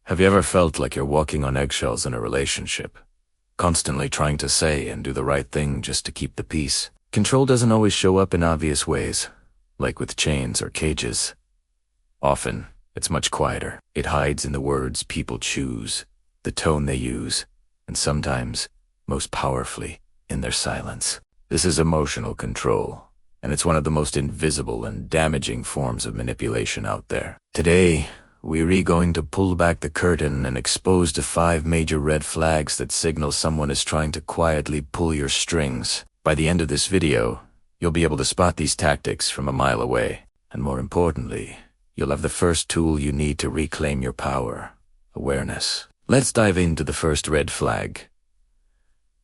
Have you ever felt like you're walking on eggshells in a relationship, constantly trying to say and do the right thing just to keep the peace? Control doesn't always show up in obvious ways, like with chains or cages. Often, it's much quieter. It hides in the words people choose, the tone they use, and sometimes, most powerfully, in their silence. This is emotional control, and it's one of the most invisible and damaging forms of manipulation out there. Today, we're going to pull back the curtain and expose the 5 major red flags that signal someone is trying to quietly pull your strings. By the end of this video, you'll be able to spot these tactics from a mile away. And more importantly, you'll have the first tool you need to reclaim your power: awareness. Let's dive into the first red flag.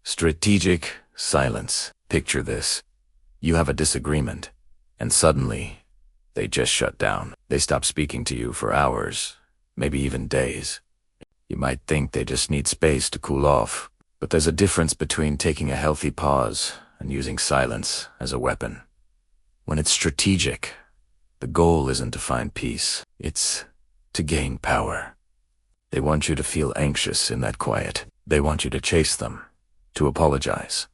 Strategic silence. Picture this. You have a disagreement, and suddenly, they just shut down. They stop speaking to you for hours, maybe even days. You might think they just need space to cool off, but there's a difference between taking a healthy pause and using silence as a weapon. When it's strategic, the goal isn't to find peace, it's to gain power. They want you to feel anxious in that quiet. They want you to chase them, to apologize,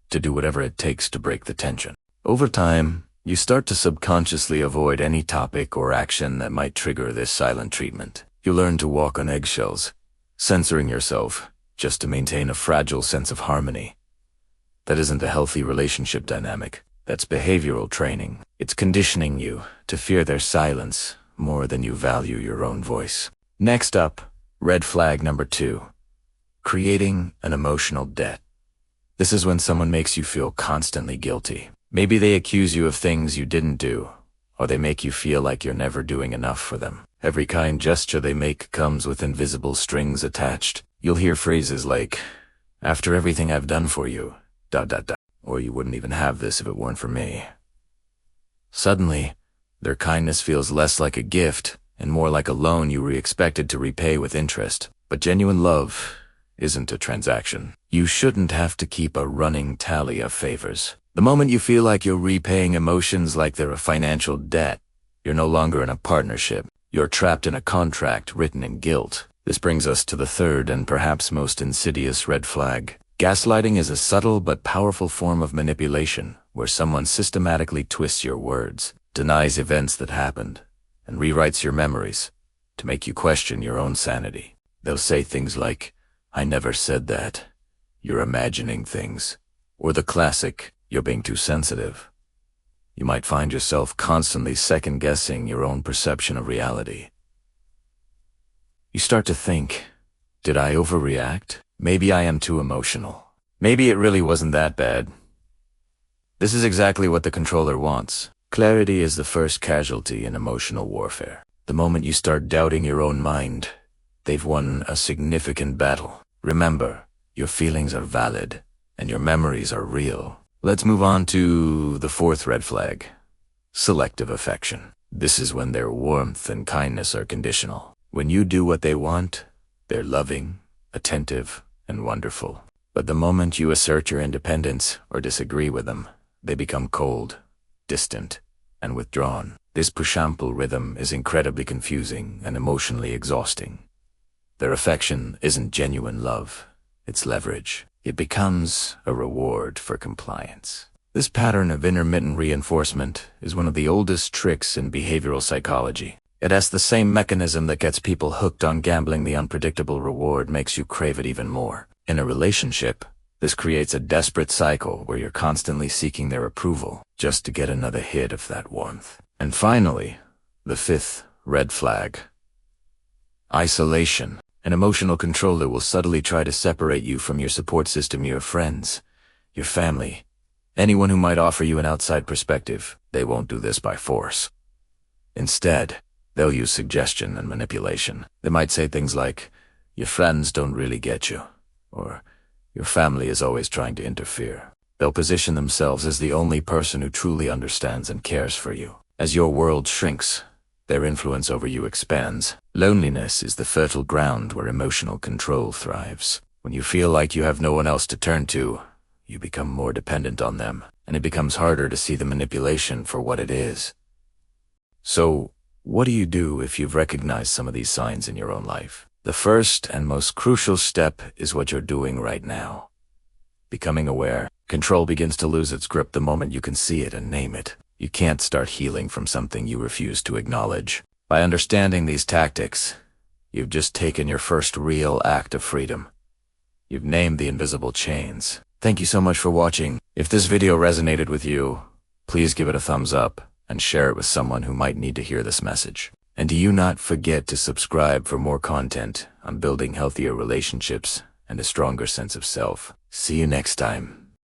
to do whatever it takes to break the tension. Over time, you start to subconsciously avoid any topic or action that might trigger this silent treatment. You learn to walk on eggshells, censoring yourself just to maintain a fragile sense of harmony. That isn't a healthy relationship dynamic. That's behavioral training. It's conditioning you to fear their silence more than you value your own voice. Next up, red flag number 2. Creating an emotional debt. This is when someone makes you feel constantly guilty. Maybe they accuse you of things you didn't do, or they make you feel like you're never doing enough for them. Every kind gesture they make comes with invisible strings attached. You'll hear phrases like, "After everything I've done for you, ... or you wouldn't even have this if it weren't for me." Suddenly, their kindness feels less like a gift and more like a loan you were expected to repay with interest. But genuine love isn't a transaction. You shouldn't have to keep a running tally of favors. The moment you feel like you're repaying emotions like they're a financial debt, you're no longer in a partnership. You're trapped in a contract written in guilt. This brings us to the third and perhaps most insidious red flag. Gaslighting is a subtle but powerful form of manipulation where someone systematically twists your words, denies events that happened, and rewrites your memories to make you question your own sanity. They'll say things like, "I never said that," "You're imagining things," or the classic, "You're being too sensitive." You might find yourself constantly second-guessing your own perception of reality. You start to think, did I overreact? Maybe I am too emotional. Maybe it really wasn't that bad. This is exactly what the controller wants. Clarity is the first casualty in emotional warfare. The moment you start doubting your own mind, they've won a significant battle. Remember, your feelings are valid, and your memories are real. Let's move on to the fourth red flag. Selective affection. This is when their warmth and kindness are conditional. When you do what they want, they're loving, attentive, and wonderful. But the moment you assert your independence or disagree with them, they become cold, distant, and withdrawn. This push-and-pull rhythm is incredibly confusing and emotionally exhausting. Their affection isn't genuine love, it's leverage. It becomes a reward for compliance. This pattern of intermittent reinforcement is one of the oldest tricks in behavioral psychology. It has the same mechanism that gets people hooked on gambling. The unpredictable reward makes you crave it even more. In a relationship, this creates a desperate cycle where you're constantly seeking their approval just to get another hit of that warmth. And finally, the fifth red flag. Isolation. An emotional controller will subtly try to separate you from your support system, your friends, your family, anyone who might offer you an outside perspective. They won't do this by force. Instead, they'll use suggestion and manipulation. They might say things like, "Your friends don't really get you," or "Your family is always trying to interfere." They'll position themselves as the only person who truly understands and cares for you. As your world shrinks, their influence over you expands. Loneliness is the fertile ground where emotional control thrives. When you feel like you have no one else to turn to, you become more dependent on them, and it becomes harder to see the manipulation for what it is. So, what do you do if you've recognized some of these signs in your own life? The first and most crucial step is what you're doing right now. Becoming aware. Control begins to lose its grip the moment you can see it and name it. You can't start healing from something you refuse to acknowledge. By understanding these tactics, you've just taken your first real act of freedom. You've named the invisible chains. Thank you so much for watching. If this video resonated with you, please give it a thumbs up and share it with someone who might need to hear this message. And do not forget to subscribe for more content on building healthier relationships and a stronger sense of self. See you next time.